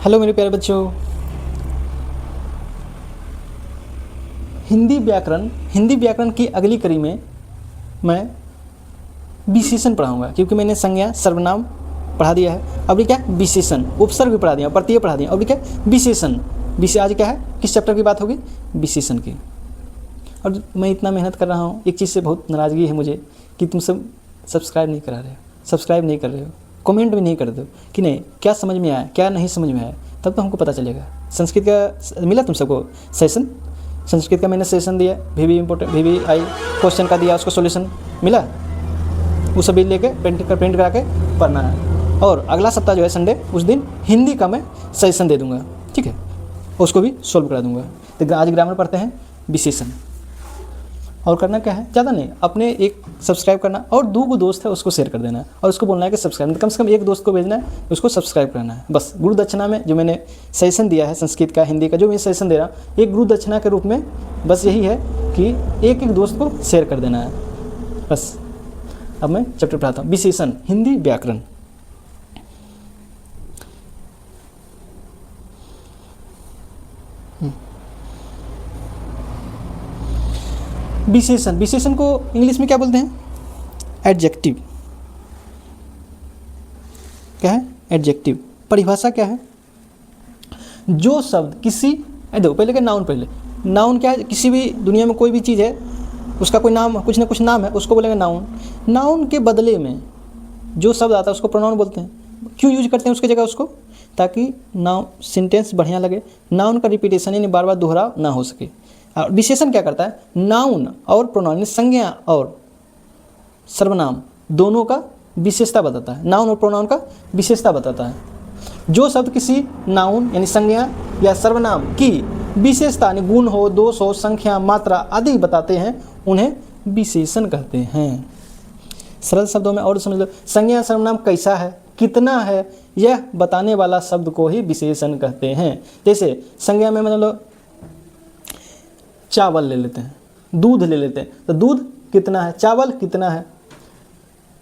Hello मेरे प्यारे बच्चों। हिंदी व्याकरण की अगली कड़ी में मैं विशेषण पढ़ाऊंगा, क्योंकि मैंने संज्ञा सर्वनाम पढ़ा दिया है। अभी क्या है, विशेषण, उपसर्ग भी पढ़ा दिया, प्रत्यय पढ़ा दिया। अभी क्या विशेषण, आज क्या है, किस चैप्टर की बात होगी, विशेषण की। और मैं इतना मेहनत कर रहा हूँ, एक चीज़ से बहुत नाराज़गी है मुझे कि तुम सब सब्सक्राइब नहीं करा रहे हो, सब्सक्राइब नहीं कर रहे हो, कमेंट भी नहीं कर दो कि नहीं क्या समझ में आया, क्या नहीं समझ में आया, तब तो हमको पता चलेगा। संस्कृत का मिला तुम सबको सेशन, संस्कृत का मैंने सेशन दिया, VVI क्वेश्चन का दिया, उसको सॉल्यूशन मिला, वो सभी लेके प्रिंट करा के पढ़ना है। और अगला सप्ताह जो है संडे, उस दिन हिंदी का मैं सेशन दे दूँगा, ठीक है, उसको भी सॉल्व करा दूँगा। तो आज ग्रामर पढ़ते हैं, विशेषण। और करना क्या है, ज़्यादा नहीं, अपने एक सब्सक्राइब करना और 2 दोस्त है उसको शेयर कर देना है और उसको बोलना है कि सब्सक्राइब, कम से कम एक दोस्त को भेजना है, उसको सब्सक्राइब करना है बस। गुरु दक्षिणा में जो मैंने सेशन दिया है संस्कृत का, हिंदी का, जो मैं सेशन दे रहा हूँ, एक गुरु दक्षिणा के रूप में बस यही है कि एक दोस्त को शेयर कर देना है बस। अब मैं चैप्टर पढ़ाता हूँ, विशेषण, हिंदी व्याकरण। विशेषण को इंग्लिश में क्या बोलते हैं, एडजेक्टिव। क्या है, एडजेक्टिव। परिभाषा क्या है, जो शब्द किसी, देखो पहले क्या, नाउन। पहले नाउन क्या है, किसी भी दुनिया में कोई भी चीज़ है उसका कोई नाम, कुछ ना कुछ नाम है, उसको बोलेंगे नाउन। नाउन के बदले में जो शब्द आता है उसको प्रोनाउन बोलते हैं। क्यों यूज करते हैं उसकी जगह उसको, ताकि नाउन सेंटेंस बढ़िया लगे, नाउन का रिपीटेशन यानी बार बार दोहराव ना हो सके। और विशेषण क्या करता है, नाउन और प्रोनाउन, संज्ञा और सर्वनाम दोनों का विशेषता बताता है, नाउन और प्रोनाउन का विशेषता बताता है। जो शब्द किसी नाउन यानी संज्ञा या सर्वनाम की विशेषता यानी गुण हो, दोष हो, संख्या, मात्रा आदि बताते हैं, उन्हें विशेषण कहते हैं। सरल शब्दों में और समझ लो, संज्ञा सर्वनाम कैसा है, कितना है, यह बताने वाला शब्द को ही विशेषण कहते हैं। जैसे संज्ञा में मतलब चावल ले लेते हैं, दूध ले लेते हैं, तो दूध कितना है, चावल कितना है,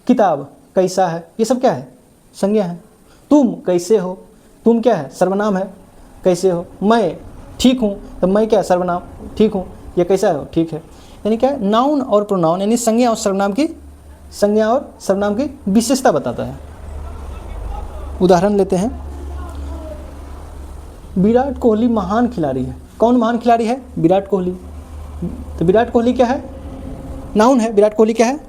किताब कैसा है, ये सब क्या है, संज्ञा है। तुम कैसे हो, तुम क्या है, सर्वनाम है, कैसे हो। मैं ठीक हूँ, तो मैं क्या है, सर्वनाम, ठीक हूँ, ये कैसा है, ठीक है। यानी क्या है, नाउन और प्रोनाउन यानी संज्ञा और सर्वनाम की विशेषता बताता है। उदाहरण लेते हैं, विराट कोहली महान खिलाड़ी है। कौन महान खिलाड़ी है, विराट कोहली। तो विराट कोहली क्या है, नाउन है। विराट कोहली क्या है,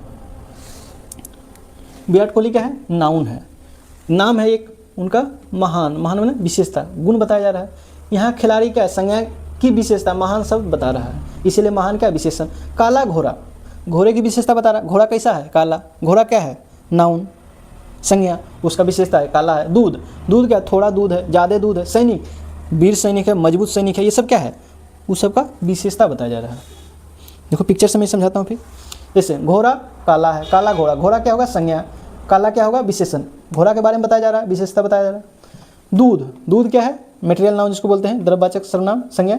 नाउन है, नाम है एक उनका। महान माने विशेषता, गुण बताया जा रहा है। यहाँ खिलाड़ी क्या है, संज्ञा की विशेषता, महान शब्द बता रहा है, इसीलिए महान क्या विशेषण। काला घोड़ा, घोड़े की विशेषता बता रहा है, घोड़ा कैसा है, काला। घोड़ा क्या है, नाउन, संज्ञा, उसका विशेषता है, काला है। दूध क्या, थोड़ा दूध है, ज़्यादा दूध है। सैनिक, वीर सैनिक है, मजबूत सैनिक है, ये सब क्या है, उस सब का विशेषता बताया जा रहा है। देखो पिक्चर से मैं समझाता हूँ फिर। जैसे घोड़ा काला है, काला घोड़ा, घोड़ा क्या होगा, संज्ञा, काला क्या होगा, विशेषण। घोड़ा के बारे में बताया जा रहा है, विशेषता बताया जा रहा है। दूध क्या है, मटेरियल नाउन जिसको बोलते हैं, द्रव्यवाचक सर्वनाम, संज्ञा,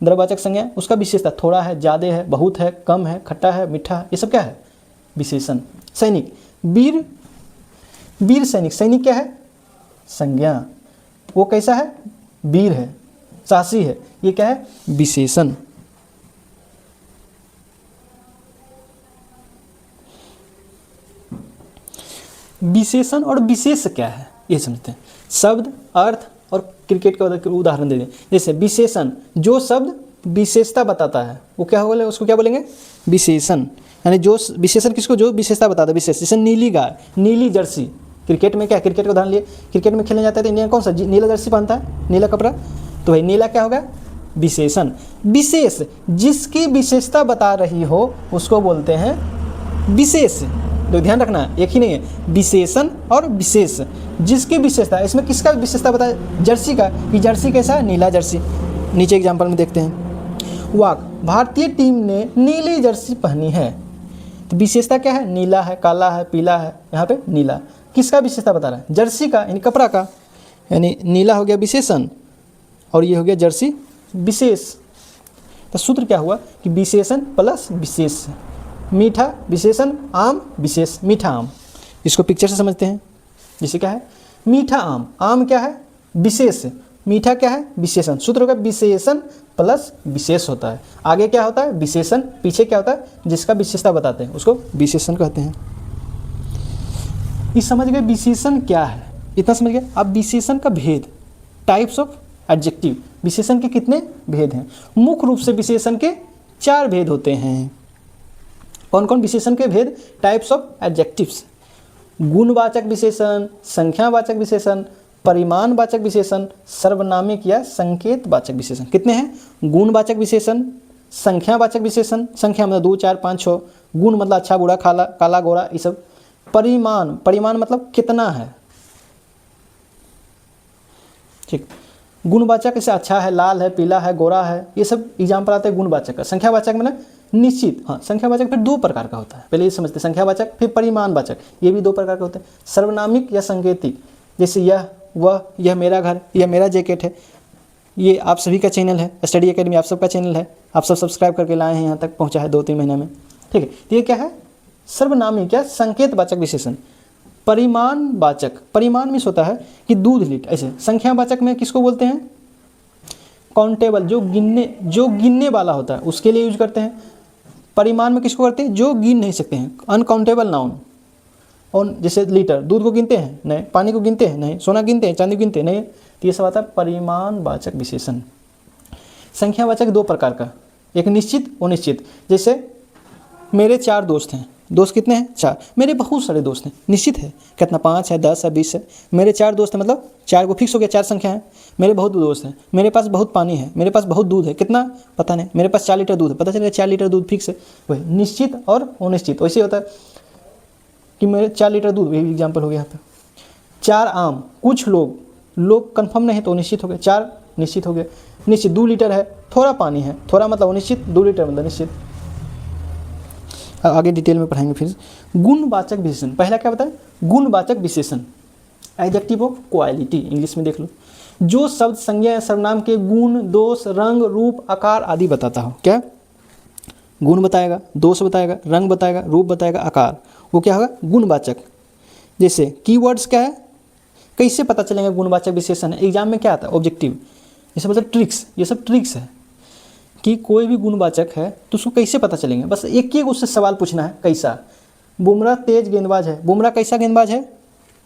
द्रव्यवाचक संज्ञा, उसका विशेषता, थोड़ा है, ज़्यादा है, बहुत है, कम है, खट्टा है, मीठा है, ये सब क्या है, विशेषण। सैनिक, वीर सैनिक, सैनिक क्या है, संज्ञा, वो कैसा है, वीर है, साहसी है, ये क्या है, विशेषण। विशेषण और विशेष क्या है ये समझते हैं। शब्द, अर्थ और क्रिकेट का उदाहरण दे दें। जैसे विशेषण, जो शब्द विशेषता बताता है वो क्या होगा, उसको क्या बोलेंगे, विशेषण। यानी जो विशेषण किसको, जो विशेषता बताता है, विशेष। जैसे नीली गाय, नीली जर्सी, क्रिकेट में क्या, क्रिकेट का उदाहरण लिए, क्रिकेट में खेलने जाता है तो इंडिया कौन सा नीला जर्सी पहनता है, नीला कपड़ा, तो भाई नीला क्या होगा, विशेषण। विशेष, जिसकी विशेषता बता रही हो उसको बोलते हैं विशेष। तो ध्यान रखना, एक ही नहीं है, विशेषण और विशेष, जिसकी विशेषता। इसमें किसका विशेषता बताया, जर्सी का, कि जर्सी कैसा है, नीला जर्सी। नीचे एग्जाम्पल में देखते हैं, वाक, भारतीय टीम ने नीली जर्सी पहनी है, तो विशेषता क्या है, नीला है, काला है, पीला है, यहाँ पे नीला। किसका विशेषता बता रहा है, जर्सी का यानी कपड़ा का, यानी नीला हो गया विशेषण और ये हो गया जर्सी विशेष। तो सूत्र क्या हुआ कि विशेषण प्लस विशेष। मीठा विशेषण, आम विशेष, मीठा आम। इसको पिक्चर से समझते हैं। जैसे क्या है, मीठा आम, आम क्या है, विशेष, मीठा क्या है? विशेषण। सूत्र होगा विशेषण प्लस विशेष होता है। आगे क्या होता है? विशेषण, पीछे क्या होता है? जिसका विशेषता बताते हैं उसको विशेषण कहते हैं। इस समझ गए विशेषण क्या है? इतना समझ गए। अब विशेषण का भेद, टाइप्स ऑफ एडजेक्टिव, विशेषण के कितने भेद हैं? मुख्य रूप से विशेषण के 4 भेद होते हैं। कौन कौन विशेषण के भेद? टाइप्स ऑफ एडजेक्टिव्स, गुणवाचक विशेषण, संख्यावाचक विशेषण, परिमाणवाचक विशेषण, सर्वनामिक या संकेतवाचक विशेषण। कितने हैं? गुणवाचक विशेषण, संख्यावाचक विशेषण, संख्या मतलब 2 4 5 6, गुण मतलब अच्छा बुरा काला काला गोरा, ये सब। परिमाण, परिमाण मतलब कितना है, ठीक। गुणवाचक जैसे अच्छा है, लाल है, पीला है, गोरा है, ये सब एग्जाम्पल आते हैं गुणवाचक का। संख्यावाचक मतलब निश्चित, हाँ संख्यावाचक फिर 2 प्रकार का होता है, पहले ये समझते हैं। संख्यावाचक फिर परिमाणवाचक, ये भी 2 प्रकार के होते हैं। सर्वनामिक या संकेतिक, जैसे यह, वह, यह मेरा घर, यह मेरा जैकेट है। ये आप सभी का चैनल है, स्टडी एकेडमी आप सबका चैनल है, आप सब सब्सक्राइब करके लाए हैं, यहाँ तक पहुँचा है 2-3 महीने में, ठीक है। तो ये क्या है? सर्वनामिक या संकेतवाचक विशेषण। परिमाणवाचक, परिमाण मीन्स होता है कि दूध लीटर, ऐसे। संख्यावाचक में किसको बोलते हैं? काउंटेबल, जो गिनने वाला होता है उसके लिए यूज करते हैं। परिमाण में किसको करते हैं? जो गिन नहीं सकते हैं, अनकाउंटेबल नाउन। और जैसे लीटर, दूध को गिनते हैं? नहीं। पानी को गिनते हैं? नहीं। सोना गिनते हैं? चांदी गिनते हैं? नहीं। तो ये सब आता है परिमाणवाचक विशेषण। संख्यावाचक 2 प्रकार का, एक निश्चित और अनिश्चित। जैसे मेरे 4 दोस्त हैं, दोस्त कितने हैं? 4। मेरे बहुत सारे दोस्त हैं, निश्चित है कितना? 5 है, 10 है, 20 है। मेरे 4 दोस्त हैं मतलब 4 को फिक्स हो गया, 4 संख्या है। मेरे बहुत दोस्त हैं, मेरे पास बहुत पानी है, मेरे पास बहुत दूध है, कितना पता नहीं, मेरे पास 4 लीटर दूध है, पता चलेगा 4 लीटर दूध फिक्स है। वही निश्चित और अनिश्चित। वैसे होता है कि मेरे 4 लीटर दूध, वही एग्जाम्पल हो गया यहाँ पे। 4 आम, कुछ लोग कन्फर्म नहीं है तो निश्चित हो गया, 4 निश्चित हो गया। निश्चित 2 लीटर है, थोड़ा पानी है, थोड़ा मतलब अनिश्चित, 2 लीटर मतलब निश्चित। आगे डिटेल में पढ़ाएंगे फिर। गुणवाचक विशेषण, पहला क्या बताए? गुणवाचक विशेषण, एडजेक्टिव ऑफ क्वालिटी, इंग्लिश में देख लो। जो शब्द संज्ञा या सर्वनाम के गुण, दोष, रंग, रूप, आकार आदि बताता हो। क्या? गुण बताएगा, दोष बताएगा, रंग बताएगा, रूप बताएगा, आकार, वो क्या होगा? गुणवाचक। जैसे कीवर्ड्स क्या है? कैसे पता चलेगा गुणवाचक विशेषण है? एग्जाम में क्या आता है? ऑब्जेक्टिव, जैसे मतलब ट्रिक्स, ये सब ट्रिक्स है कि कोई भी गुणवाचक है तो उसको कैसे पता चलेंगे। बस एक ही उससे सवाल पूछना है, कैसा? बुमराह तेज गेंदबाज है, बुमराह कैसा गेंदबाज है?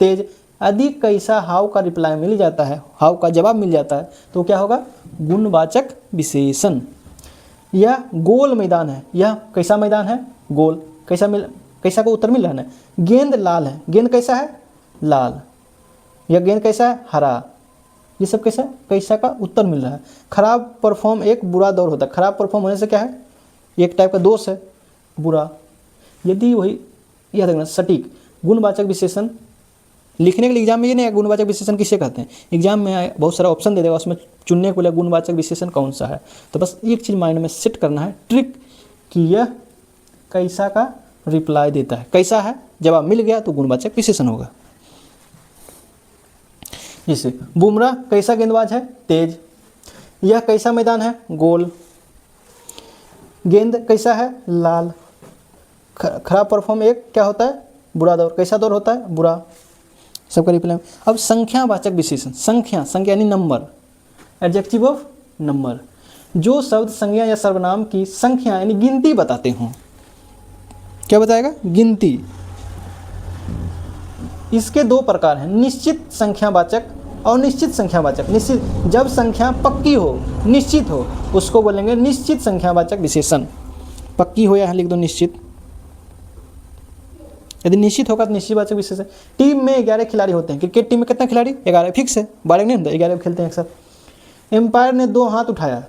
तेज। यदि कैसा हाउ का रिप्लाई मिल जाता है, हाउ का जवाब मिल जाता है, तो क्या होगा? गुणवाचक विशेषण। यह गोल मैदान है, यह कैसा मैदान है? गोल। कैसा को उत्तर मिल रहा है? गेंद लाल है, गेंद कैसा है? लाल। यह गेंद कैसा है? हरा। ये सब कैसा का उत्तर मिल रहा है। खराब परफॉर्म एक बुरा दौर होता है, खराब परफॉर्म होने से क्या है? एक टाइप का दोष है, बुरा। यदि वही याद रखना, सटीक गुणवाचक विशेषण लिखने के लिए एग्जाम में ये नहीं है गुणवाचक विशेषण किसे कहते हैं। एग्जाम में बहुत सारा ऑप्शन दे देगा, उसमें चुनने को लिए गुणवाचक विशेषण कौन सा है। तो बस एक चीज़ माइंड में सेट करना है, ट्रिक, कि यह कैसा का रिप्लाई देता है, कैसा है, जवाब मिल गया तो गुणवाचक विशेषण होगा। जैसे बुमराह कैसा गेंदबाज है? तेज। यह कैसा मैदान है? गोल। गेंद कैसा है? लाल। खराब परफॉर्म एक क्या होता है? बुरा दौर। कैसा दौर होता है? बुरा। सबका रिप्लाई। अब संख्यावाचक विशेषण, संख्या यानी नंबर, एडजेक्टिव ऑफ नंबर। जो शब्द संज्ञा या सर्वनाम की संख्या यानी गिनती बताते हों। क्या बताएगा? गिनती। इसके 2 प्रकार हैं, निश्चित संख्यावाचक और निश्चित संख्यावाचक। निश्चित, जब संख्या पक्की हो, निश्चित हो, उसको बोलेंगे निश्चित संख्यावाचक विशेषण। पक्की हो, यहाँ लिख दो निश्चित। यदि निश्चित होगा तो निश्चितवाचक विशेषण। टीम में 11 खिलाड़ी होते हैं, क्रिकेट टीम में कितना खिलाड़ी? 11 फिक्स है, 12 नहीं होता, 11 खेलते हैं अक्सर। एम्पायर ने 2 हाथ उठाया,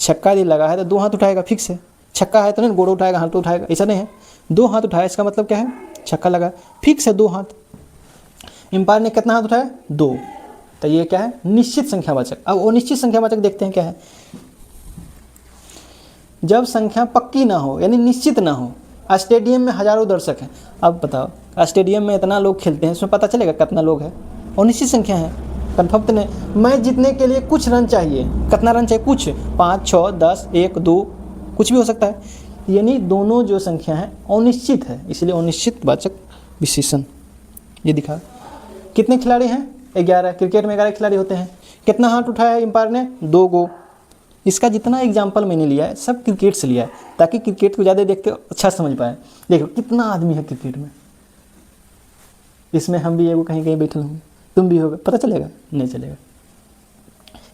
छक्का यदि लगा है तो 2 हाथ उठाएगा, फिक्स है। छक्का है तो नहीं गोड़ उठाएगा, हाथ तो उठाएगा, ऐसा नहीं है। 2 हाथ उठाया, इसका मतलब क्या है? छक्का लगा, फिक्स है 2 हाथ। एम्पायर ने कितना हाथ उठाया? 2। तो ये क्या है? निश्चित संख्यावाचक। अब अनिश्चित संख्यावाचक देखते हैं क्या है। जब संख्या पक्की ना हो यानी निश्चित ना हो। स्टेडियम में हजारों दर्शक हैं, अब बताओ स्टेडियम में इतना लोग खेलते हैं, इसमें पता चलेगा कितना लोग है? अनिश्चित संख्या है, कन्फर्म तो नहीं। मैच जीतने के लिए कुछ रन चाहिए, कितना रन चाहिए? कुछ, 5 6 10 1 2, कुछ भी हो सकता है। यानी दोनों जो संख्या है अनिश्चित है, इसलिए अनिश्चितवाचक विशेषण। ये दिखा। कितने खिलाड़ी हैं? 11। क्रिकेट में 11 खिलाड़ी होते हैं। कितना हाथ उठाया है एम्पायर ने? 2 गो। इसका जितना एग्जाम्पल मैंने लिया है सब क्रिकेट से लिया है, ताकि क्रिकेट को ज़्यादा देखते अच्छा समझ पाए। देखो कितना आदमी है क्रिकेट में, इसमें हम भी एगो कहीं कहीं बैठे होंगे, तुम भी होगे, पता चलेगा? नहीं चलेगा।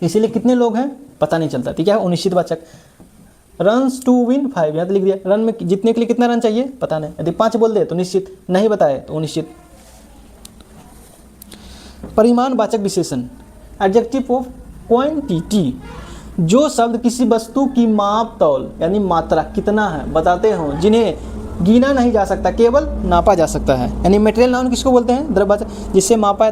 इसीलिए कितने लोग हैं पता नहीं चलता। ठीक है, अनिश्चितवाचक। रन्स टू विन 5, यहाँ तो लिख दिया। रन में जीतने के लिए कितना रन चाहिए पता नहीं, यदि 5 बोल दे तो निश्चित, नहीं बताए तो अनिश्चित। परिमाणवाचक विशेषण, एडजेक्टिव ऑफ क्वांटिटी, जो शब्द किसी वस्तु की माप तौल यानी मात्रा कितना है बताते हों, जिन्हें गिना नहीं जा सकता केवल नापा जा सकता है। यानी मटेरियल नाउन किसको बोलते हैं? द्रव्यवाचक, जिससे मापा या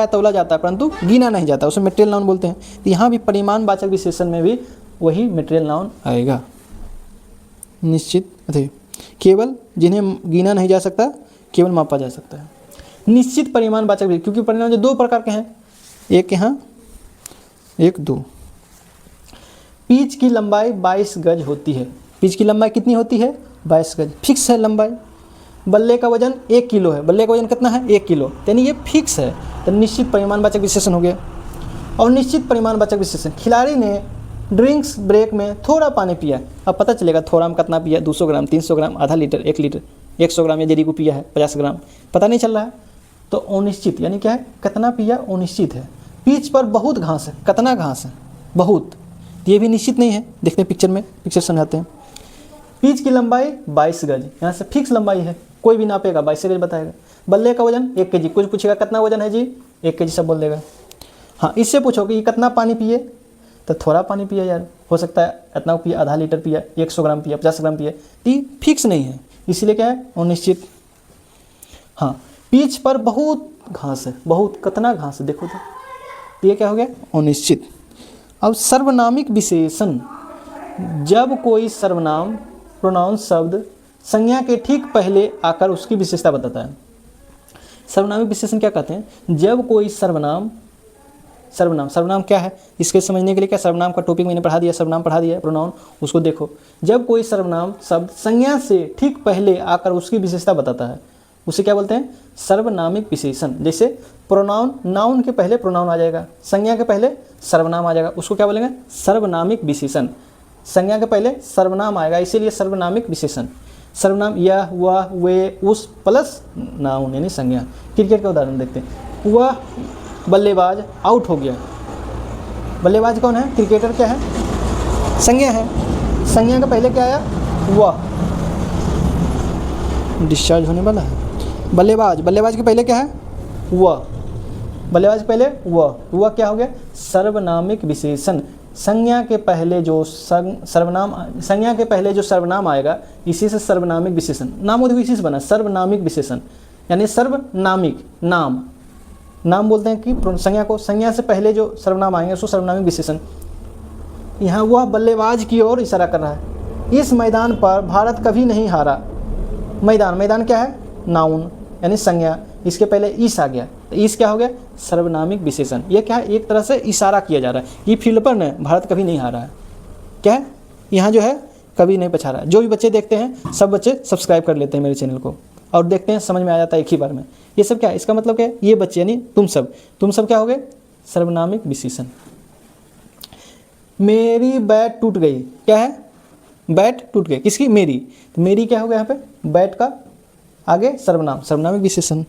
तौला जाता है परंतु गिना नहीं जाता, उसे मटेरियल नाउन बोलते हैं। तो यहाँ भी परिमाणवाचक विशेषण में भी वही मटेरियल नाउन आएगा। निश्चित केवल जिन्हें गिना नहीं जा सकता केवल मापा जा सकता है। निश्चित परिमाणवाचक, क्योंकि परिमाण जो 2 प्रकार के हैं, एक यहाँ एक 2। पिच की लंबाई 22 गज होती है। पिच की लंबाई कितनी होती है? 22 गज, फिक्स है लंबाई। बल्ले का वजन 1 किलो है। बल्ले का वजन कितना है? 1 किलो, यानी ये फिक्स है। तो निश्चित परिमाणवाचक विशेषण हो गया। और निश्चित परिमाणवाचक विशेषण, खिलाड़ी ने ड्रिंक्स ब्रेक में थोड़ा पानी पिया। अब पता चलेगा थोड़ा में कितना पिया, 200 ग्राम, 300 ग्राम, आधा लीटर, 1 लीटर, 100 ग्राम या जरी को पिया है, 50 ग्राम, पता नहीं चल रहा है। तो अनिश्चित यानी क्या है? कितना पिया अनिश्चित है। पिच पर बहुत घास है, कितना घास है? बहुत, ये भी निश्चित नहीं है। देखते हैं पिक्चर में, पिक्चर समझाते हैं। पिच की लंबाई 22 गज, यहाँ से फिक्स लंबाई है, कोई भी नापेगा 22 गज बताएगा। बल्ले का वजन 1 kg, कुछ पूछेगा कितना वजन है जी, 1 kg सब बोल देगा। हाँ, इससे पूछो कि कितना पानी पिए, तो थोड़ा पानी पिया यार, हो सकता है इतना पिया, आधा लीटर पिया, 100 ग्राम पिया, 50 ग्राम पिया, तो फिक्स नहीं है, इसीलिए क्या है? अनिश्चित। हाँ, पिच पर बहुत घास है, बहुत कितना घास है देखो तो ये क्या हो गया? अनिश्चित। अब सर्वनामिक विशेषण, जब कोई सर्वनाम प्रोनाउन शब्द संज्ञा के ठीक पहले आकर उसकी विशेषता बताता है। सर्वनामिक विशेषण क्या कहते हैं? जब कोई सर्वनाम क्या है इसके समझने के लिए क्या, सर्वनाम का टॉपिक मैंने पढ़ा दिया, सर्वनाम पढ़ा दिया, प्रोनाउन उसको देखो। जब कोई सर्वनाम शब्द संज्ञा से ठीक पहले आकर उसकी विशेषता बताता है, उसे क्या बोलते हैं? सर्वनामिक विशेषण। जैसे प्रोनाउन, नाउन के पहले प्रोनाउन आ जाएगा, संज्ञा के पहले सर्वनाम आ जाएगा, उसको क्या बोलेंगे? सर्वनामिक विशेषण। संज्ञा के पहले सर्वनाम आएगा, इसीलिए सर्वनामिक विशेषण। सर्वनाम यह, वह, वे, उस प्लस नाउन यानी संज्ञा। क्रिकेट का उदाहरण देखते हैं। वह बल्लेबाज आउट हो गया। बल्लेबाज कौन है? क्रिकेटर क्या है? संज्ञा है। संज्ञा के पहले क्या आया? वह, डिस्चार्ज होने वाला है। बल्लेबाज के पहले क्या है? वह, बल्लेबाज के पहले वह क्या हो गया? सर्वनामिक विशेषण। संज्ञा के पहले जो सर्वनाम आएगा, इसी से सर्वनामिक विशेषण। नाम इसी से बना, सर्वनामिक विशेषण यानी सर्वनामिक नाम बोलते हैं कि संज्ञा को, संज्ञा से पहले जो सर्वनाम आएंगे उसको सर्वनामिक विशेषण। यहाँ वह बल्लेबाज की ओर इशारा कर रहा है। इस मैदान पर भारत कभी नहीं हारा। मैदान क्या है? नाउन यानी संज्ञा, इसके पहले ईस आ गया, तो ईस क्या हो गया? सर्वनामिक विशेषण। ये क्या है? एक तरह से इशारा किया जा रहा है, ये फील्ड पर न भारत कभी नहीं हारा है। क्या है? यहाँ जो है कभी नहीं पछा रहा है। जो भी बच्चे देखते हैं, सब बच्चे सब्सक्राइब कर लेते हैं मेरे चैनल को और देखते हैं, समझ में आ जाता है एक ही बार में। ये सब क्या है? इसका मतलब क्या है? ये बच्चे यानी तुम सब क्या हो गए? सर्वनामिक विशेषण। मेरी बैट टूट गई, क्या है? बैट टूट गई, किसकी? मेरी। तो मेरी क्या हो गया यहाँ पे? बैट का आगे सर्वनामिक विशेषण।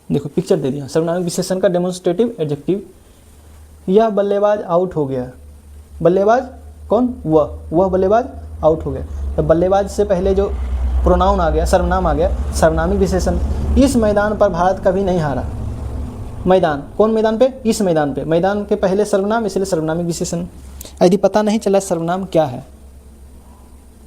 देखो पिक्चर दे दिया, सर्वनामिक विशेषण का डेमोन्स्ट्रेटिव एडजेक्टिव। यह बल्लेबाज आउट हो गया। बल्लेबाज कौन? वह बल्लेबाज आउट हो गया। तो बल्लेबाज से पहले जो प्रोनाउन आ गया, सर्वनाम आ गया, सर्वनामिक विशेषण। इस मैदान पर भारत कभी नहीं हारा। मैदान, कौन मैदान पे? इस मैदान पे। मैदान के पहले सर्वनाम, इसलिए सर्वनामिक विशेषण। यदि पता नहीं चला सर्वनाम क्या है,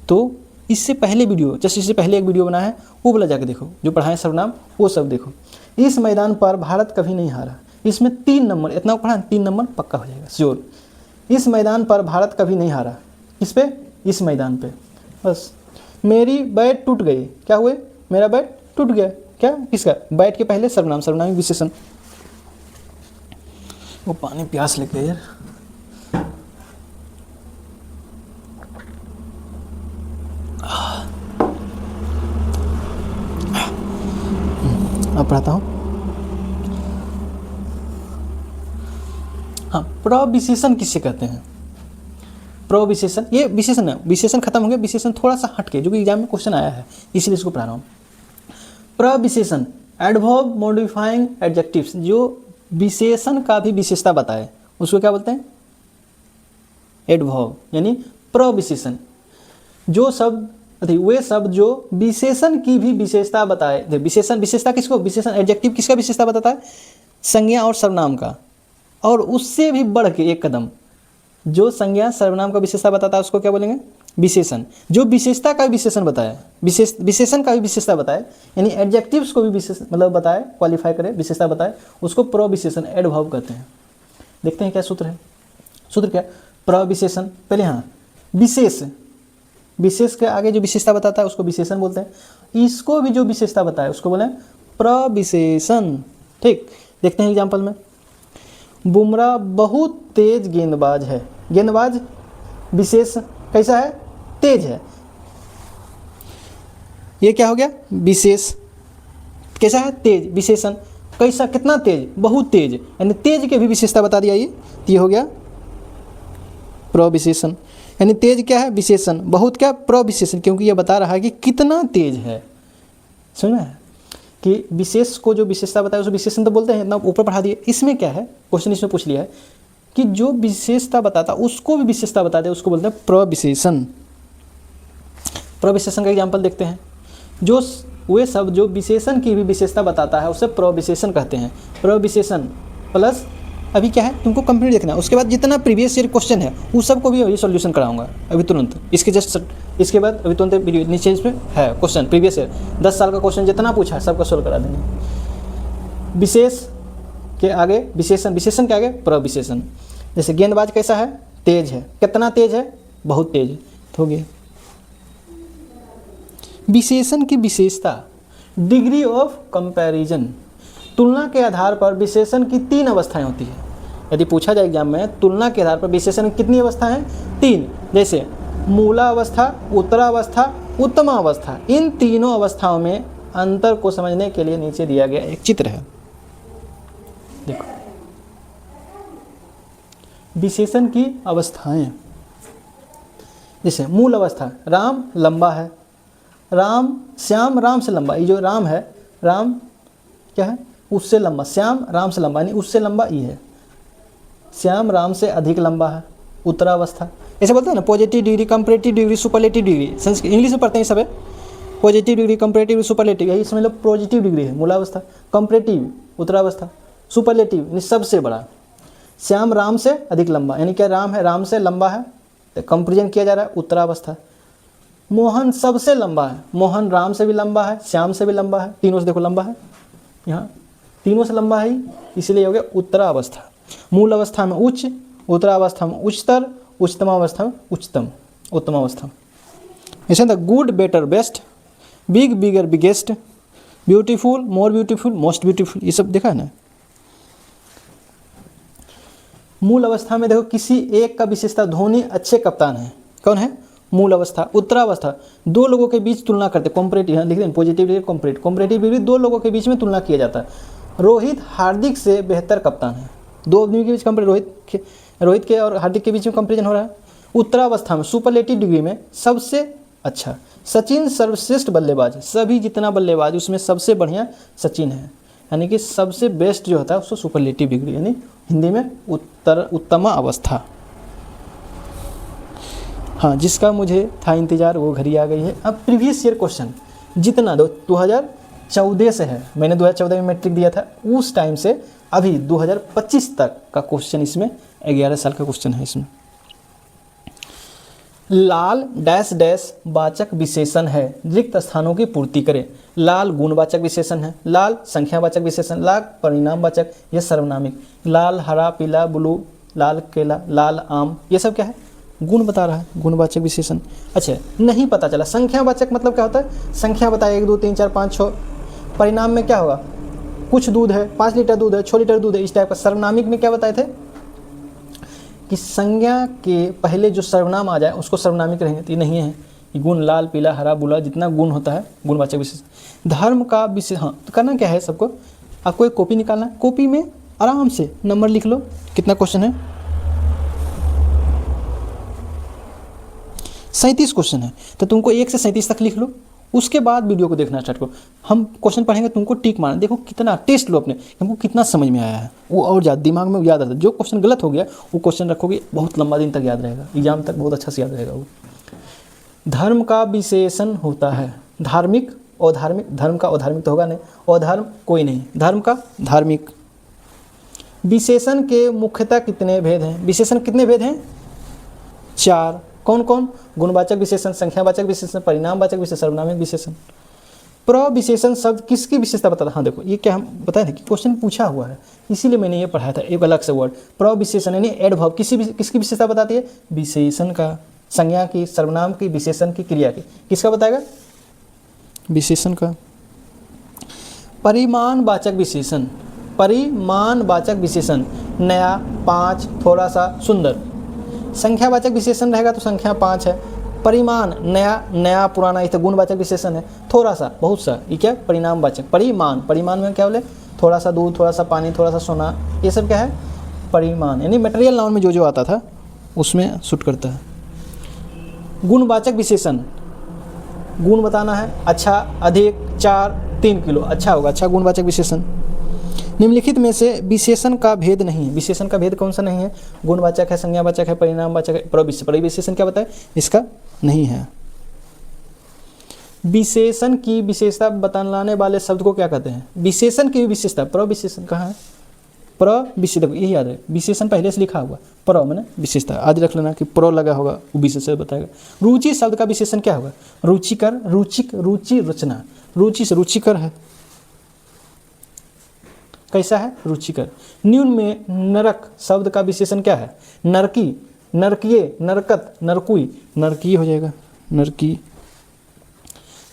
तो इससे पहले वीडियो, जैसे इससे पहले एक वीडियो बना है, वो वाला जाके देखो, जो पढ़ाएं सर्वनाम वो सब देखो। इस मैदान पर भारत कभी नहीं हारा, इसमें 3 नंबर, इतना पढ़ा, 3 नंबर पक्का हो जाएगा श्योर। इस मैदान पर भारत कभी नहीं हारा, इस पे, इस मैदान पे, बस। मेरी बैट टूट गई, क्या हुए? मेरा बैट टूट गया, क्या? किसका? बैट के पहले सर्वनाम, सर्वनामिक विशेषण। वो पानी प्यास लग गया यार। अब पढ़ाता हूँ। प्रविशेषण किसे कहते हैं? प्रविशेषण, ये विशेषण है, विशेषण खत्म हो गया, विशेषण थोड़ा सा हटके, जो कि एग्जाम में क्वेश्चन आया है इसलिए इसको पढ़ा रहा हूँ। प्रविशेषण एडवर्ब मॉडिफाइंग एडजेक्टिव्स, जो विशेषण का भी विशेषता बताए उसको क्या बोलते हैं? एडवर्ब, यानी प्रविशेषण। जो शब्द वे शब्द जो विशेषण की भी विशेषता बताए। विशेषण, विशेषता किसको? विशेषण एडजेक्टिव किसका विशेषता बताता है? संज्ञा और सर्वनाम का। और उससे भी बढ़ के एक कदम, जो संज्ञा सर्वनाम का विशेषता बताता है उसको क्या बोलेंगे? विशेषण। जो विशेषता का भी विशेषण बताए, विशेषण का भी विशेषता बताए, यानी एडजेक्टिव्स को भी विशेष मतलब बताए, क्वालिफाई करे, विशेषता बताए, उसको प्रविशेषण एडवर्ब कहते हैं। देखते हैं क्या सूत्र है। सूत्र क्या? प्रविशेषण, पहले हाँ विशेष, विशेष के आगे जो विशेषता बताता है उसको विशेषण बोलते हैं। इसको भी जो विशेषता बताए उसको बोले प्रविशेषण। ठीक, देखते हैं एग्जाम्पल में। बुमराह बहुत तेज गेंदबाज है। गेंदबाज विशेष कैसा है? तेज है। ये क्या हो गया? विशेष। कैसा है? तेज। विशेषण कैसा? कितना तेज? बहुत तेज, यानी तेज के भी विशेषता बता दिया। ये हो गया प्रविशेषण। यानी तेज क्या है? विशेषण। बहुत क्या? प्रविशेषण, क्योंकि ये बता रहा है कि कितना तेज है। सुना है कि विशेष को जो विशेषता बताए उसको विशेषण तो बोलते हैं, इतना ऊपर पढ़ा दिए। इसमें क्या है, क्वेश्चन इसमें पूछ लिया है कि जो विशेषता बताता उसको भी विशेषता बता दे, उसको बोलते हैं प्रविशेषण। प्रविशेषण का एग्जाम्पल देखते हैं। जो वे शब्द जो विशेषण की भी विशेषता बताता है उसे प्रविशेषण कहते हैं। प्रविशेषण प्लस अभी क्या है तुमको कंप्लीट देखना है, उसके बाद जितना प्रीवियस ईयर क्वेश्चन है उस सब को भी अभी सॉल्यूशन कराऊंगा अभी तुरंत। इसके जस्ट इसके बाद अभी तुरंत वीडियो नीचे इसमें है क्वेश्चन प्रीवियस ईयर 10 साल का क्वेश्चन जितना पूछा है सबका सोल्व करा देंगे। विशेष के आगे विशेषण, विशेषण के आगे प्रविशेषण। जैसे गेंदबाज कैसा है? तेज है। कितना तेज है? बहुत तेज। हो गया। विशेषण की विशेषता, डिग्री ऑफ कंपैरिजन। तुलना के आधार पर विशेषण की 3 अवस्थाएं होती है। यदि पूछा जाए एग्जाम में तुलना के आधार पर विशेषण की कितनी अवस्थाएं हैं? 3। जैसे मूलावस्था, उत्तरावस्था, उत्तमावस्था। इन तीनों अवस्थाओं में अंतर को समझने के लिए नीचे दिया गया एक चित्र है। देखो विशेषण की अवस्थाएं। जैसे मूल अवस्था, राम लंबा है। राम, श्याम राम से लंबा। ये जो राम है, राम क्या है? उससे लंबा। श्याम राम से लंबा, यानी उससे लंबा ई है। श्याम राम से अधिक लंबा है। उत्तरावस्था ऐसे बोलते हैं ना, positive degree, comparative degree, superlative degree. Sanskrit English में पढ़ते हैं सब है। पॉजिटिव डिग्री, कंपैरेटिव, सुपरलेटिव, यही इसमें लोग पॉजिटिव डिग्री है मूलावस्था, कंपैरेटिव उत्तरावस्था, सुपरलेटिव यानी सबसे बड़ा। श्याम राम से अधिक लंबा, यानी क्या? राम है, राम से लंबा है तो कंपेरिजन किया जा रहा है, उत्तरावस्था। मोहन सबसे लंबा है। मोहन राम से भी लंबा है, श्याम से भी लंबा है, तीनों से देखो लंबा है, यहाँ तीनों से लंबा है, इसलिए हो गया उत्तरावस्था। मूल अवस्था में उच्च, उत्तरावस्था में उच्चतर, उच्चतमावस्था में उच्चतम, उत्तमावस्था। ऐसे ना good, better, best, big, bigger, biggest, beautiful, more beautiful, most beautiful, ये सब देखा है ना। मूल अवस्था में देखो किसी एक का विशेषता, धोनी अच्छे कप्तान है। कौन है? मूल अवस्था। उत्तरावस्था, 2 लोगों के बीच तुलना करते, कॉम्परेटिव, यहाँ लिख दें positive degree, comparative. Comparative degree 2 लोगों के बीच में तुलना किया जाता है। रोहित हार्दिक से बेहतर कप्तान है। 2 आदमी के बीच कंपेयर, रोहित के और हार्दिक के बीच में कंपेरिजन हो रहा है। उत्तरावस्था में सुपरलेटिव डिग्री में सबसे अच्छा। सचिन सर्वश्रेष्ठ बल्लेबाज, सभी जितना बल्लेबाज उसमें सबसे बढ़िया सचिन है, यानी कि सबसे बेस्ट जो होता है उसको सुपरलेटिव डिग्री, यानी हिंदी में उत्तम अवस्था। हाँ, जिसका मुझे था इंतज़ार वो घड़ी आ गई है। अब प्रीवियस ईयर क्वेश्चन जितना 2014 से है, मैंने 2014 में मैट्रिक दिया था, उस टाइम से अभी 2025 तक का क्वेश्चन इसमें 11 साल का क्वेश्चन है। इसमें लाल डैश डैश वाचक विशेषण है, रिक्त स्थानों की पूर्ति करें। लाल गुणवाचक विशेषण है, लाल संख्यावाचक विशेषण, लाल परिणामवाचक, यह सर्वनामिक। लाल हरा पीला ब्लू, लाल केला, लाल आम, ये सब क्या है? गुण बता रहा है, गुणवाचक विशेषण। अच्छा, नहीं पता चला संख्यावाचक मतलब क्या होता है? संख्या बताए 1 2 3 4 5 6। परिणाम में क्या होगा? कुछ दूध है, 5 लीटर दूध है, 6 लीटर दूध है, इस टाइप का। सर्वनामिक में क्या बताए थे कि संज्ञा के पहले जो सर्वनाम आ जाए उसको सर्वनामिक रहेंगे, तो ये नहीं है। ये गुण, लाल पीला हरा बुला, जितना गुण होता है गुणवाचक विशेषण। धर्म का विशेष, हाँ तो करना क्या है सबको, आपको एक कॉपी निकालना है, कॉपी में आराम से नंबर लिख लो। कितना क्वेश्चन है? 37 क्वेश्चन है, तो तुमको 1 से 37 तक लिख लो, उसके बाद वीडियो को देखना स्टार्ट करो। हम क्वेश्चन पढ़ेंगे, तुमको टिक मारना, देखो कितना टेस्ट लो अपने, हमको कितना समझ में आया है, वो और ज़्यादा दिमाग में याद आता है। जो क्वेश्चन गलत हो गया वो क्वेश्चन रखोगे, बहुत लंबा दिन तक याद रहेगा, एग्जाम तक बहुत अच्छा से याद रहेगा वो। धर्म का विशेषण होता है, धार्मिक अधार्मिक, धर्म का अधार्मिक तो होगा नहीं, अधर्म कोई नहीं, धर्म का धार्मिक। विशेषण के मुख्यतः कितने भेद हैं? विशेषण कितने भेद हैं? 4। कौन कौन? गुणवाचक विशेषण, संख्यावाचक विशेषण, परिणामवाचक विशेषण, सर्वनामिक विशेषण। प्रविशेषण शब्द किसकी विशेषता बताता है? हाँ देखो, ये क्या हम बताए थे कि क्वेश्चन पूछा हुआ है, इसीलिए मैंने ये पढ़ाया था एक अलग से वर्ड। प्रविशेषण यानी एडवर्ब किसकी विशेषता बताती है? विशेषण का, संज्ञा की, सर्वनाम की, विशेषण की, क्रिया की। किसका बताएगा? विशेषण का। परिमाणवाचक विशेषण, परिमाणवाचक विशेषण, नया, 5, थोड़ा सा, सुंदर। संख्यावाचक विशेषण रहेगा तो संख्या 5 है। परिमाण, नया, नया, पुराना, इस गुणवाचक विशेषण है। थोड़ा सा, बहुत सा, ये क्या? परिणामवाचक। परिमाण, परिमाण में क्या बोले? थोड़ा सा दूध, थोड़ा सा पानी, थोड़ा सा सोना, ये सब क्या है? परिमाण, यानी मटेरियल नाउन में जो जो आता था उसमें शूट करता है। गुणवाचक विशेषण, गुण बताना है, अच्छा, अधिक, 4, 3 किलो, अच्छा होगा, अच्छा गुणवाचक विशेषण। निम्नलिखित में से विशेषण का भेद नहीं है, विशेषण का भेद कौन सा नहीं है? गुणवाचक है, संज्ञावाचक है, परिणामवाचक है, परिविशेषण क्या बताए? इसका नहीं है। विशेषण की विशेषता बताने वाले शब्द को क्या कहते हैं? विशेषण की विशेषता, प्रविशेषण कहाँ है? प्रविशेषण, यही याद है, विशेषण पहले से लिखा हुआ, प्र मैंने विशेषता, आज रख लेना कि प्र लगा होगा वो विशेषण बताएगा। रुचि शब्द का विशेषण क्या होगा? रुचिकर, रुचिक, रुचि, रचना, रुचि से रुचिकर है, कैसा है? रुचिकर। न्यून में नरक शब्द का विशेषण क्या है? नरकी, नरकिये, नरकत, नरकुई, नरकी हो जाएगा, नरकी।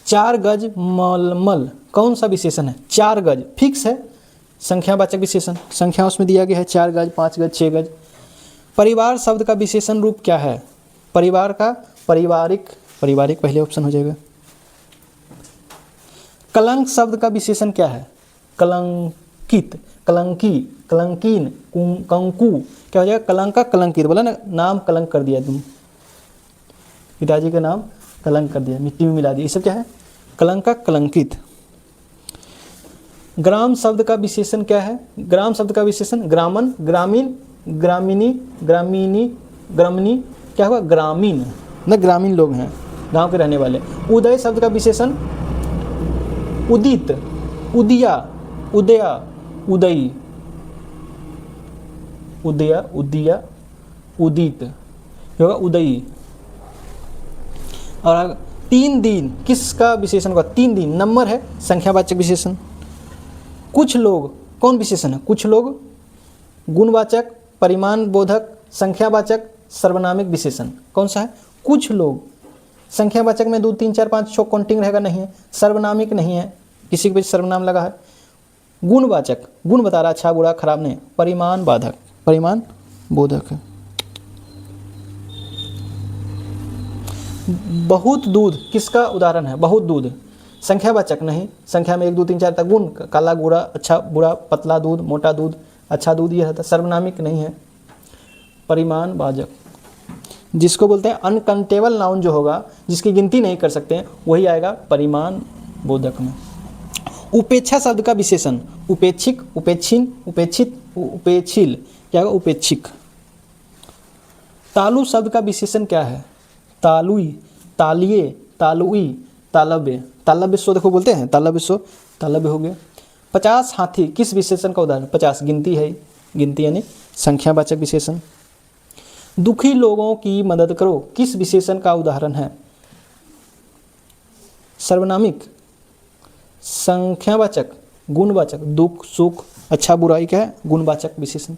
4 गज मलमल कौन सा विशेषण है? 4 गज फिक्स है, संख्यावाचक विशेषण, संख्या उसमें दिया गया है, 4 गज, 5 गज, 6 गज। परिवार शब्द का विशेषण रूप क्या है? परिवार का पारिवारिक, पारिवारिक पहले ऑप्शन हो जाएगा। कलंक शब्द का विशेषण क्या है? कलंकित, कलंकी, कलंकीन, कंकु, क्या हो जाएगा? कलंक का कलंकित, बोला ना, नाम कलंक कर दिया तुम, पिताजी का नाम कलंक कर दिया, मिट्टी में मिला दिया, ये सब क्या है? कलंक का कलंकित। ग्राम शब्द का विशेषण क्या है? ग्राम शब्द का विशेषण ग्रामन, ग्रामीण, ग्रामीणी, ग्रामीणी, ग्रामणी, क्या होगा? ग्रामीण, न ग्रामीण लोग हैं, गांव के रहने वाले। उदय शब्द का विशेषण उदित, उदिया, उदया, उदयी, उदया, उदिया, उदित, होगा उदयी। और 3 दिन किसका विशेषण होगा? 3 दिन नंबर है, संख्यावाचक विशेषण। कुछ लोग कौन विशेषण है? कुछ लोग गुणवाचक, परिमाण बोधक, संख्यावाचक, सर्वनामिक विशेषण। कौन सा है? कुछ लोग। संख्यावाचक में 2, 3, 4, 5 शो काउंटिंग रहेगा, नहीं है। सर्वनामिक नहीं है, किसी के बीच सर्वनाम लगा है। गुणवाचक, गुण बता रहा, अच्छा बुरा खराब नहीं। परिमाण बाधक, परिमाण बोधक है। बहुत दूध किसका उदाहरण है? बहुत दूध संख्यावाचक नहीं, संख्या में 1, 2, 3, 4 तक। गुण काला गोरा, अच्छा बुरा, पतला दूध, मोटा दूध, अच्छा दूध, ये रहता। सर्वनामिक नहीं है। परिमाण वाचक जिसको बोलते हैं अनकाउंटेबल नाउन जो होगा, जिसकी गिनती नहीं कर सकते हैं, वही आएगा परिमाण बोधक में। उपेक्षा शब्द का विशेषण उपेक्षिक, उपेक्षिन, उपेक्षित, उपेक्षिल, क्या होगा? उपेक्षिक। तालु शब्द का विशेषण क्या है? तालुई, तालिये, तालुई, तालव्य, तालव्य सो देखो बोलते हैं, तालव्य सो, तालव्य हो गया। 50 हाथी किस विशेषण का उदाहरण? 50 गिनती है, गिनती यानी संख्यावाचक विशेषण। दुखी लोगों की मदद करो किस विशेषण का उदाहरण है? सर्वनामिक, संख्यावाचक, गुणवाचक। दुख, सुख, अच्छा बुराई क्या है? गुणवाचक विशेषण।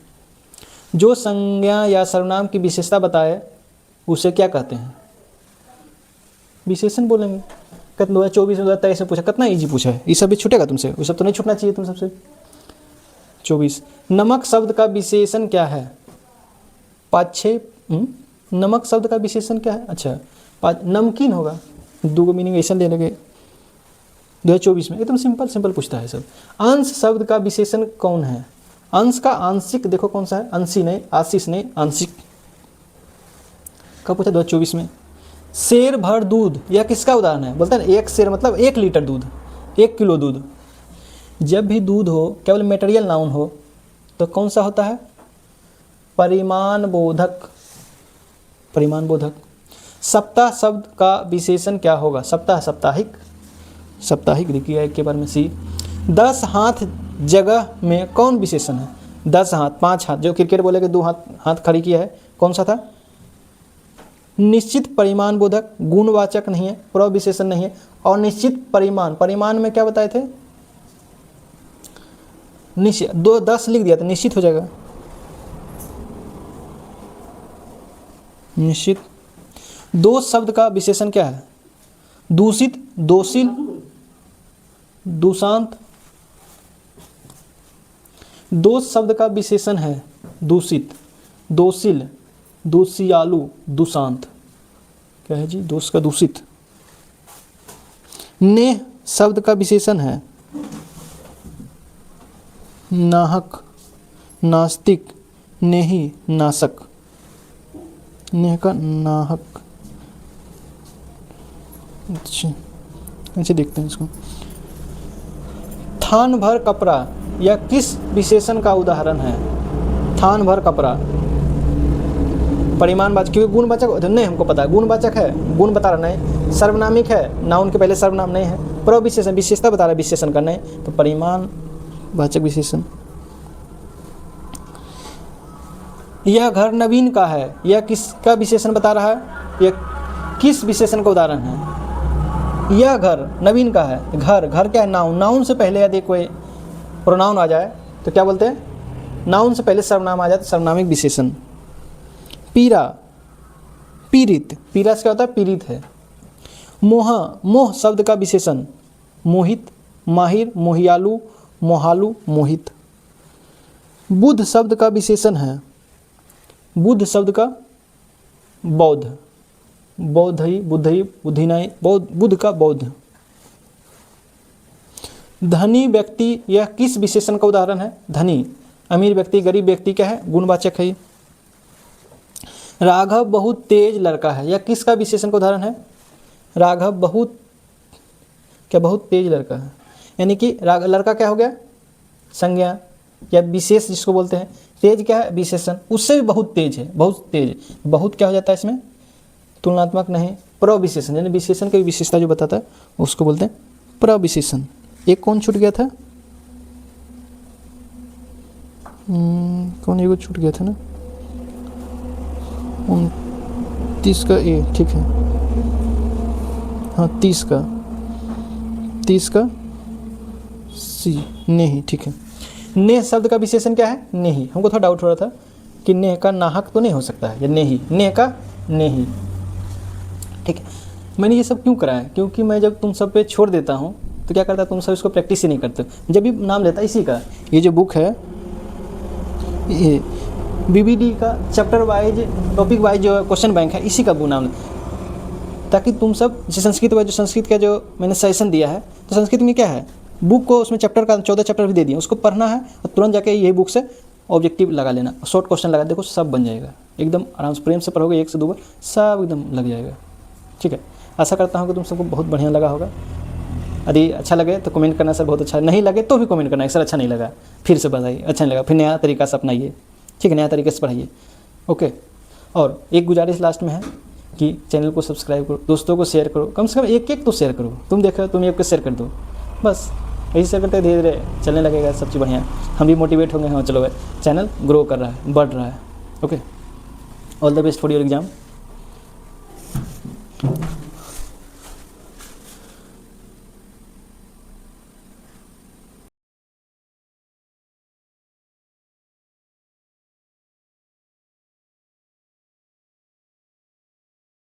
जो संज्ञा या सर्वनाम की विशेषता बताए उसे क्या कहते हैं? विशेषण बोलेंगे। कितना 2024 में 2023 में पूछा, कितना इजी पूछा है, ये सब भी छूटेगा तुमसे, वो सब तो नहीं छूटना चाहिए तुम सबसे। 24 नमक शब्द का विशेषण क्या है? 5-6 नमक शब्द का विशेषण क्या है? अच्छा 5 नमकीन होगा, 2 मीनिंग ऐसा ले लेंगे 2024 में, एकदम सिंपल सिंपल पूछता है सब। अंश शब्द का विशेषण कौन है? अंश का आंशिक देखो कौन सा है? अंशी नहीं, आशीष नहीं, आंशिक। कब पूछा? 2024 में। शेर भर दूध, यह किसका उदाहरण है? बोलते हैं ना एक शेर मतलब 1 लीटर दूध, 1 किलो दूध। जब भी दूध हो, केवल मेटेरियल नाउन हो, तो कौन सा होता है? परिमाण बोधक। परिमाण बोधक। सप्ताह शब्द का विशेषण क्या होगा? सप्ताह, साप्ताहिक। साप्ताहिक देखिए एक के बारे में सी। 10 हाथ जगह में कौन विशेषण है? 10 हाथ, 5 हाथ, जो क्रिकेट बोले कि 2 हाथ खड़ी किया है, कौन सा था? निश्चित परिमाण बोधक, गुणवाचक नहीं है, प्रविशेषण नहीं है। और निश्चित परिमाण, परिमाण में क्या बताए थे? निश्चित, 10 लिख दिया तो निश्चित हो जाएगा। निश्चित। दोष शब्द का विशेषण क्या है? दूषित, दोषिल, दुशांत। दोष शब्द का विशेषण है दूषित, दोषिल, दोषियालु, दुशांत। क्या है जी? दोष का दूषित। नेह शब्द का विशेषण है नाहक, नास्तिक, नेही, नाशक। नेह का नाहक। अच्छा देखते हैं इसको। थान भर कपड़ा, यह किस विशेषण का उदाहरण है? थान भर कपड़ा। परिमाणवाचक, क्योंकि गुणवाचक नहीं, हमको पता है गुणवाचक है, गुण बता रहा नहीं। सर्वनामिक है, नाउन के पहले सर्वनाम नहीं है। प्रविशेषण, विशेषता बता रहा है, विशेषण का नहीं, तो परिमाणवाचक विशेषण। यह घर नवीन का है, यह किसका विशेषण बता रहा है? यह किस विशेषण का उदाहरण है? यह घर नवीन का है। घर, घर क्या है? नाउन। नाउन से पहले यदि कोई प्रोनाउन आ जाए तो क्या बोलते हैं? नाउन से पहले सर्वनाम आ जाए तो सर्वनामिक विशेषण। पीरा, पीड़ित, पीरा से क्या होता है? पीड़ित है। मोह, मोह शब्द का विशेषण मोहित, माहिर, मोहियालु, मोहालु, मोहित। बुद्ध शब्द का विशेषण है, बुद्ध शब्द का बौद्ध, बौद्धई, बुद्धई, बुद्धिनाई, बौद्ध, बुद्ध का बौद्ध। धनी व्यक्ति, यह किस विशेषण का उदाहरण है? धनी। अमीर व्यक्ति, गरीब व्यक्ति क्या है? गुणवाचक है। राघव बहुत तेज लड़का है, यह किसका विशेषण का उदाहरण है? राघव बहुत क्या? बहुत तेज लड़का है। यानी कि लड़का क्या हो गया? संज्ञा या विशेष जिसको बोलते हैं। तेज क्या है? विशेषण। उससे भी बहुत तेज है, बहुत तेज। बहुत क्या हो जाता है इसमें? तुलनात्मक नहीं, प्रविशेषण। यानी विशेषण की विशेषता जो बताता है उसको बोलते हैं प्रविशेषण। एक कौन छूट गया था? कौन एगो छूट गया था ना? 29 का ए, ठीक है। हाँ 30 का सी, नहीं, ठीक है। नेह शब्द का विशेषण क्या है? नेही। हमको थोड़ा डाउट हो रहा था कि नेह का नाहक तो नहीं हो सकता है, या नेही, नेह का नेही, ठीक है। मैंने ये सब क्यों करा है? क्योंकि मैं जब तुम सब पे छोड़ देता हूँ तो क्या करता है, तुम सब इसको प्रैक्टिस ही नहीं करते। जब भी नाम लेता इसी का, ये जो बुक है ये बीबीडी का चैप्टर वाइज, टॉपिक वाइज जो क्वेश्चन बैंक है, इसी का बुक नाम, ताकि तुम सब जैसे संस्कृत वाइज, जो संस्कृत का जो मैंने सेशन दिया है, तो संस्कृत में क्या है, बुक को उसमें चैप्टर का 14 चैप्टर भी दे दिया, उसको पढ़ना है और तुरंत जाके यही बुक से ऑब्जेक्टिव लगा लेना, शॉर्ट क्वेश्चन लगा, देखो सब बन जाएगा एकदम आराम से। प्रेम से पढ़ोगे 1 से 2 बार सब एकदम लग जाएगा, ठीक है। आशा करता हूँ कि तुम सबको बहुत बढ़िया लगा होगा। यदि अच्छा लगे तो कमेंट करना सर बहुत अच्छा, नहीं लगे तो भी कमेंट करना सर अच्छा नहीं लगा, फिर से बताइए अच्छा नहीं लगा, फिर नया तरीका से अपनाइए, ठीक है, नया तरीके से पढ़ाइए, ओके। और एक गुजारिश लास्ट में है कि चैनल को सब्सक्राइब करो, दोस्तों को शेयर करो, कम से कम एक तो शेयर करो। तुम देखो तुम एक को शेयर कर दो, बस यही शेयर करते धीरे धीरे चलने लगेगा सब चीज़ बढ़िया, हम भी मोटिवेट होंगे। हाँ चलो चैनल ग्रो कर रहा है, बढ़ रहा है, okay. All the best for your exam.